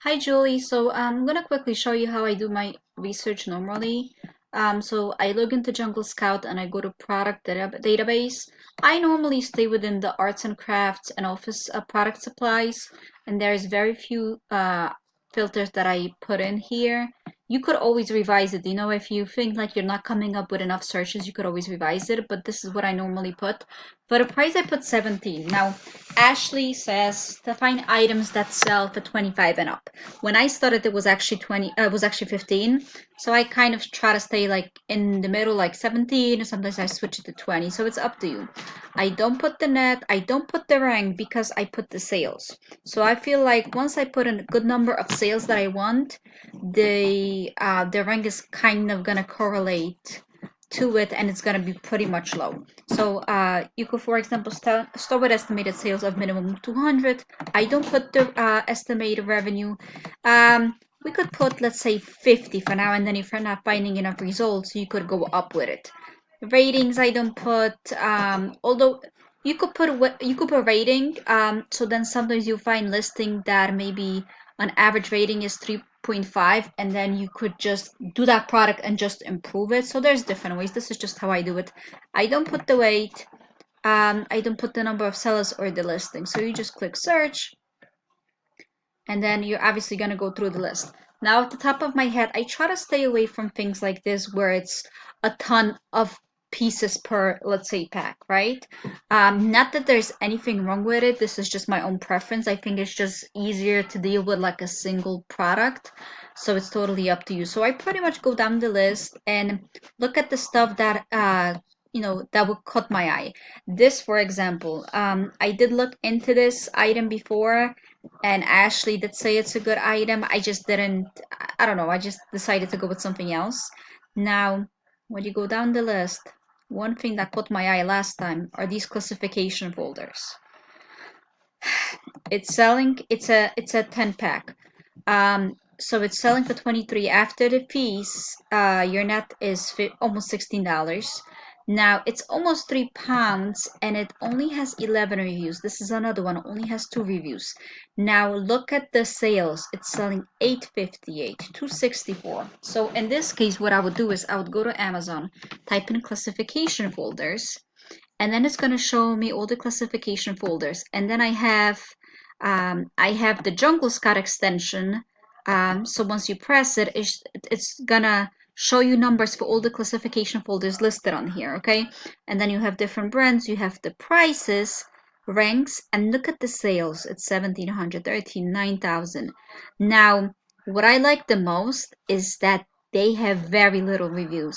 Hi Julie, so I'm gonna quickly show you how I do my research normally. So I log into Jungle Scout and I go to product database. I normally stay within the arts and crafts and office product supplies, and there's very few filters that I put in here. You could always revise it. If you think like you're not coming up with enough searches, you could always revise it, but this is what I normally put. For the price, I put 17. Now, Ashley says to find items that sell for 25 and up. When I started, it was actually 20. It was actually 15. So I kind of try to stay like in the middle, like 17. Or sometimes I switch it to 20. So it's up to you. I don't put the net. I don't put the rank because I put the sales. So I feel like once I put in a good number of sales that I want, the rank is kind of gonna correlate to it, and it's going to be pretty much low. So you could, for example, start with estimated sales of minimum 200. I don't put the estimated revenue. We could put, let's say, 50 for now, and then if you're not finding enough results, you could go up with it. Ratings, I don't put, although you could put rating. So then sometimes you find listing that maybe an average rating is 3.5, and then you could just do that product and just improve it. So there's different ways. This is just how I do it. I don't put the weight. I don't put the number of sellers or the listing. So you just click search, and then you're obviously going to go through the list. Now, at the top of my head, I try to stay away from things like this where it's a ton of pieces per, let's say, pack, right? Not that there's anything wrong with it. This is just my own preference. I think it's just easier to deal with like a single product. So it's totally up to you. So I pretty much go down the list and look at the stuff that that would caught my eye. This, for example, I did look into this item before, and Ashley did say it's a good item. I just didn't, I don't know, I just decided to go with something else. Now, when you go down the list, one thing that caught my eye last time are these classification folders. It's a 10 pack. So it's selling for 23. After the fees, your net is almost $16. Now it's almost £3, and it only has 11 reviews. This is another one, only has 2 reviews. Now look at the sales. It's selling 858, 264. So in this case, what I would do is I would go to Amazon, type in classification folders, and then it's going to show me all the classification folders. And then I have the Jungle Scout extension. So once you press it, it's gonna show you numbers for all the classification folders listed on here, okay? And then you have different brands, you have the prices, ranks, and look at the sales. It's 1,700, 13, 9,000. Now, what I like the most is that they have very little reviews.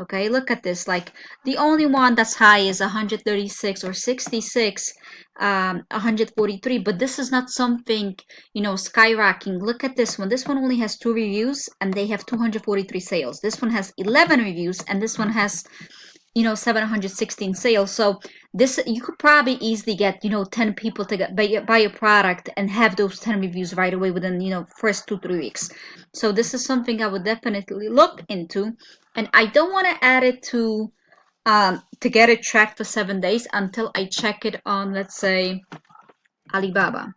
Okay, look at this. Like the only one that's high is 136 or 66, 143. But this is not something, skyrocketing. Look at this one. This one only has 2 reviews and they have 243 sales. This one has 11 reviews and this one has 716 sales. So this, you could probably easily get 10 people to buy a product and have those 10 reviews right away within first 2-3 weeks. So this is something I would definitely look into, and I don't want to add it to get it tracked for 7 days until I check it on, let's say, Alibaba.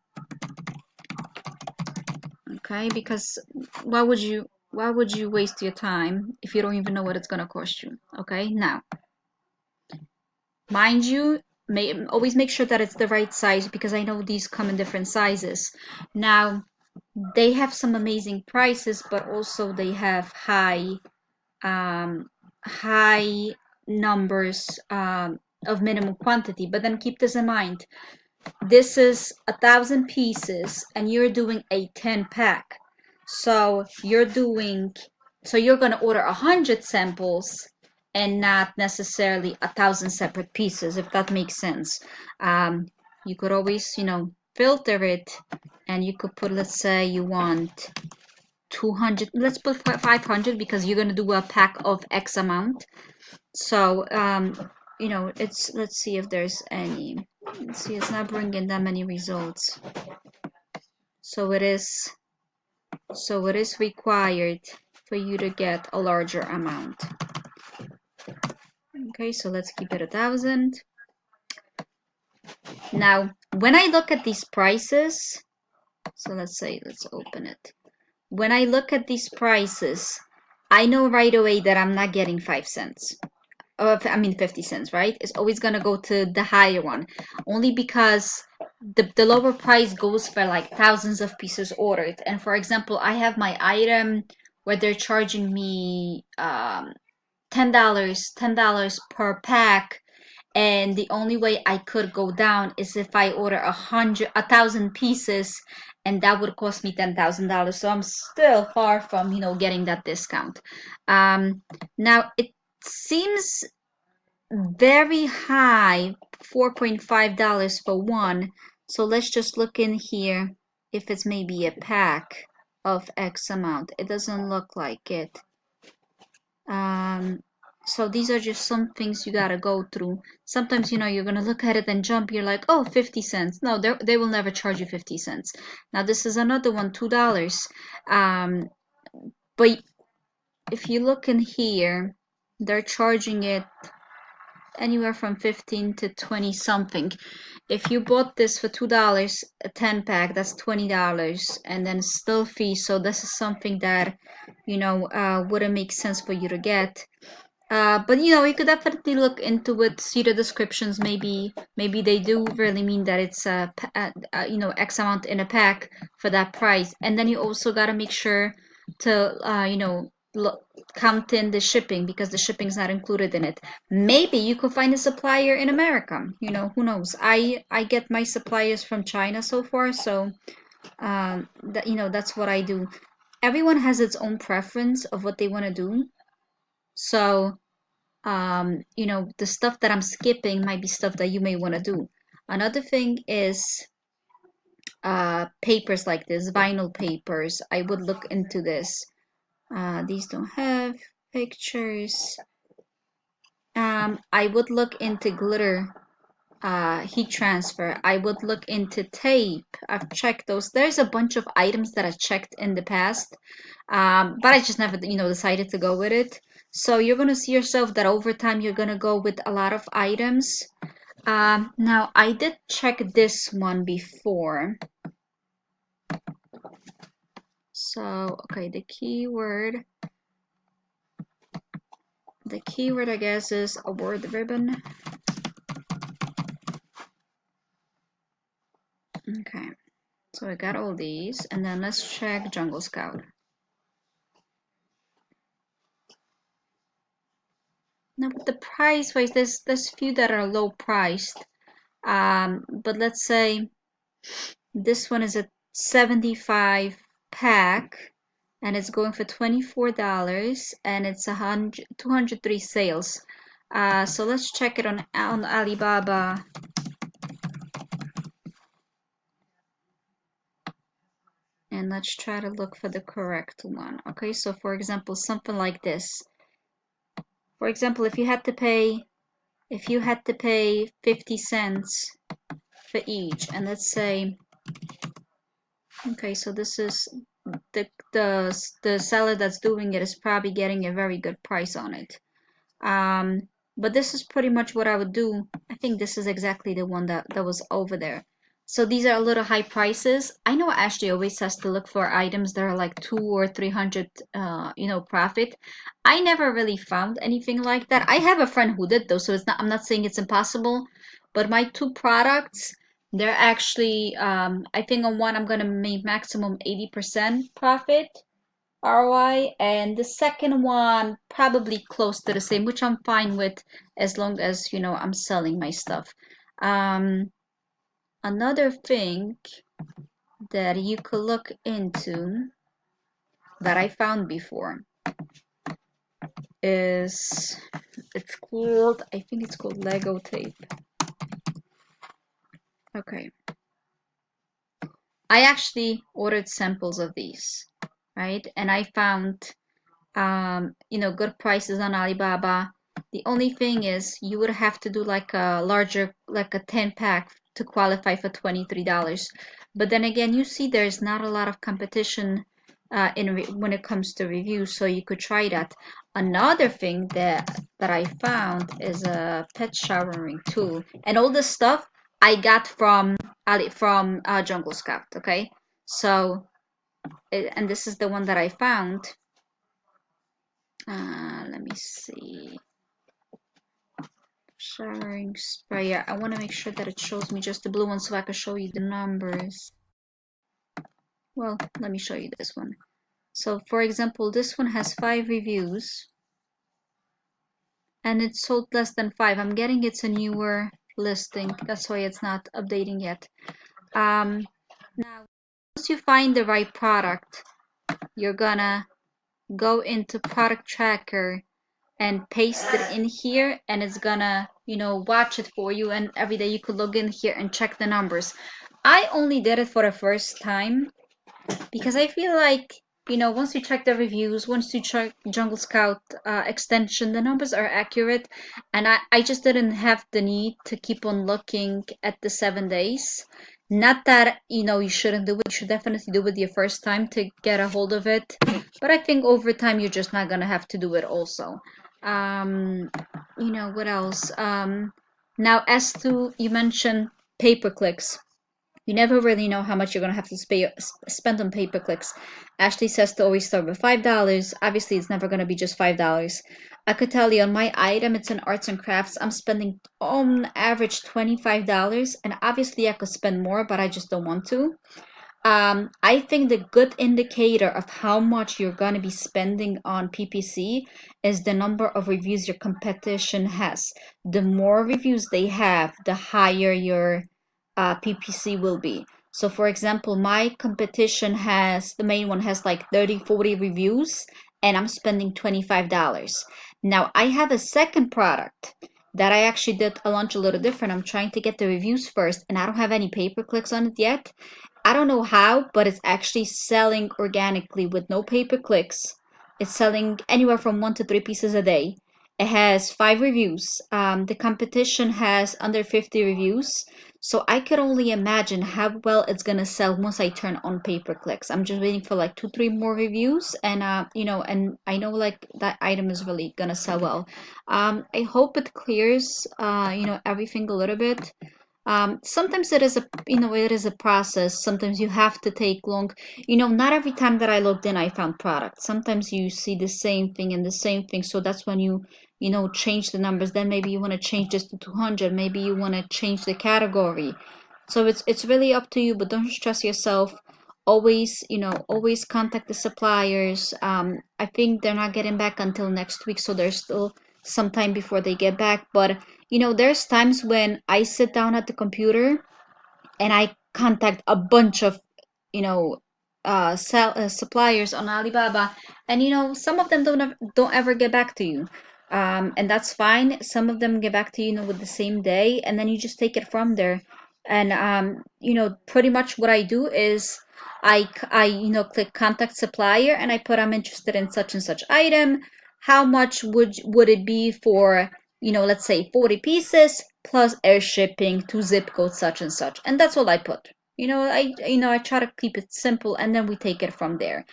Okay, because why would you waste your time if you don't even know what it's gonna cost you? Okay, now, mind you, always make sure that it's the right size, because I know these come in different sizes. Now, they have some amazing prices, but also they have high numbers of minimum quantity. But then keep this in mind. This is 1,000 pieces, and you're doing a 10 pack. So you're gonna order 100 samples and not necessarily 1,000 separate pieces, if that makes sense. You could always, filter it, and you could put, let's say you want 200. Let's put 500 because you're gonna do a pack of X amount. So let's see if there's any. Let's see, it's not bringing that many results. So it is required for you to get a larger amount. Okay, so let's keep it 1,000. Now, when I look at these prices, So let's open it. When I look at these prices, I know right away that I'm not getting 5 cents. I mean 50 cents, right? It's always gonna go to the higher one, only because the lower price goes for like thousands of pieces ordered. And for example, I have my item where they're charging me $10 per pack, and the only way I could go down is if I order 1,000 pieces, and that would cost me $10,000. So I'm still far from getting that discount. Now it seems very high, $4.5 for one. So let's just look in here if it's maybe a pack of X amount. It doesn't look like it. So these are just some things you gotta go through. Sometimes, you're gonna look at it and jump. You're like, oh, 50 cents. No, they will never charge you 50 cents. Now this is another one, $2. But if you look in here, they're charging it anywhere from 15 to 20 something. If you bought this for $2, a 10 pack, that's $20, and then still fee. So this is something that wouldn't make sense for you to get. But you could definitely look into it, see the descriptions. Maybe they do really mean that it's X amount in a pack for that price. And then you also got to make sure to count in the shipping, because the shipping's not included in it. Maybe you could find a supplier in America. Who knows? I get my suppliers from China so far, so that's what I do. Everyone has its own preference of what they want to do. So the stuff that I'm skipping might be stuff that you may want to do. Another thing is papers like this, vinyl papers. I would look into this. These don't have pictures. I would look into glitter heat transfer. I would look into tape. I've checked those. There's a bunch of items that I checked in the past, but I just never, decided to go with it. So you're gonna see yourself that over time you're gonna go with a lot of items. Now I did check this one before. So okay, the keyword I guess is a word ribbon. Okay, so I got all these, and then let's check Jungle Scout. Now the price wise, there's few that are low priced. But let's say this one is a 75 pack, and it's going for $24, and it's 203 sales. So let's check it on Alibaba. And let's try to look for the correct one. Okay, so for example, something like this. For example, if you had to pay 50 cents for each, and let's say, okay, so this is the seller that's doing it is probably getting a very good price on it. But this is pretty much what I would do. I think this is exactly the one that was over there. So these are a little high prices. I know Ashley always has to look for items that are like 200 or 300 profit. I never really found anything like that. I have a friend who did though, so I'm not saying it's impossible, but my two products, they're actually I think on one I'm gonna make maximum 80% profit ROI, and the second one probably close to the same, which I'm fine with as long as I'm selling my stuff. Another thing that you could look into that I found before is I think it's called Lego tape. Okay. I actually ordered samples of these, right? And I found good prices on Alibaba. The only thing is you would have to do like a larger, like a 10 pack to qualify for $23. But then again, you see there's not a lot of competition when it comes to reviews, so you could try that. Another thing that I found is a pet showering tool, and all this stuff I got from Jungle Scout. Okay, So, and this is the one that I found. Let me see. Showering sprayer. I want to make sure that it shows me just the blue one so I can show you the numbers. Well, let me show you this one. So, for example, this one has 5 reviews and it sold less than 5. I'm getting it's a newer listing. That's why it's not updating yet. Now, once you find the right product, you're gonna go into product tracker and paste it in here, and it's gonna, watch it for you, and every day you could log in here and check the numbers. I only did it for the first time because I feel like, once you check the reviews, once you check Jungle Scout extension, the numbers are accurate, and I just didn't have the need to keep on looking at the 7 days. Not that, you shouldn't do it. You should definitely do it your first time to get a hold of it. But I think over time, you're just not going to have to do it also. What else? Now, as to, you mentioned pay-per-clicks. You never really know how much you're going to have to spend on pay-per-clicks. Ashley says to always start with $5. Obviously, it's never going to be just $5. I could tell you on my item, it's in arts and crafts, I'm spending on average $25. And obviously, I could spend more, but I just don't want to. I think the good indicator of how much you're going to be spending on PPC is the number of reviews your competition has. The more reviews they have, the higher your PPC will be. So for example, my competition the main one has like 30, 40 reviews, and I'm spending $25. Now I have a second product that I actually did a launch a little different. I'm trying to get the reviews first, and I don't have any pay-per-clicks on it yet. I don't know how, but it's actually selling organically with no pay-per-clicks. It's selling anywhere from 1 to 3 pieces a day. It has 5 reviews. The competition has under 50 reviews. So I could only imagine how well it's gonna sell once I turn on pay-per-clicks. I'm just waiting for like 2, 3 more reviews, and and I know like that item is really gonna sell well. I hope it clears everything a little bit. Sometimes it is a process. Sometimes you have to take long. Not every time that I logged in, I found product. Sometimes you see the same thing and the same thing. So that's when you change the numbers. Then maybe you want to change this to 200. Maybe you want to change the category. So it's really up to you, but don't stress yourself. Always contact the suppliers. I think they're not getting back until next week, so there's still some time before they get back. But there's times when I sit down at the computer and I contact a bunch of, suppliers on Alibaba, and some of them don't ever get back to you, and that's fine. Some of them get back to you, with the same day, and then you just take it from there. And pretty much what I do is I click contact supplier and I put I'm interested in such and such item. How much would it be for let's say 40 pieces plus air shipping to zip code such and such, and that's all I put. I try to keep it simple, and then we take it from there.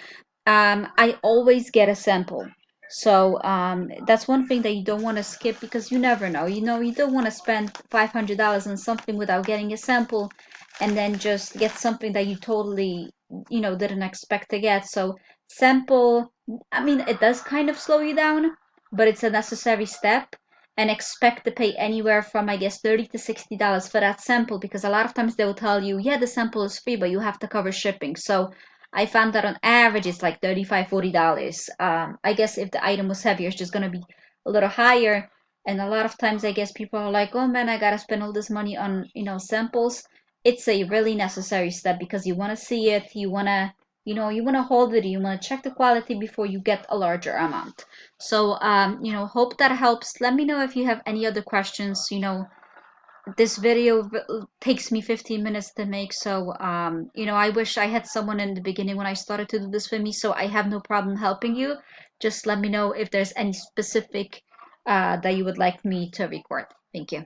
I always get a sample. So that's one thing that you don't want to skip, because you never know. You don't want to spend $500 on something without getting a sample, and then just get something that you totally, didn't expect to get. So sample, I mean, it does kind of slow you down, but it's a necessary step. And expect to pay anywhere from, I guess, $30 to $60 for that sample, because a lot of times they will tell you, yeah, the sample is free, but you have to cover shipping. So I found that on average it's like $35, $40. I guess if the item was heavier, it's just gonna be a little higher. And a lot of times I guess people are like, oh man, I gotta spend all this money on, samples. It's a really necessary step, because you wanna see it, you wanna hold it, you wanna check the quality before you get a larger amount. So hope that helps. Let me know if you have any other questions. This video takes me 15 minutes to make, so I wish I had someone in the beginning when I started to do this for me, so I have no problem helping you. Just let me know if there's any specific that you would like me to record. Thank you.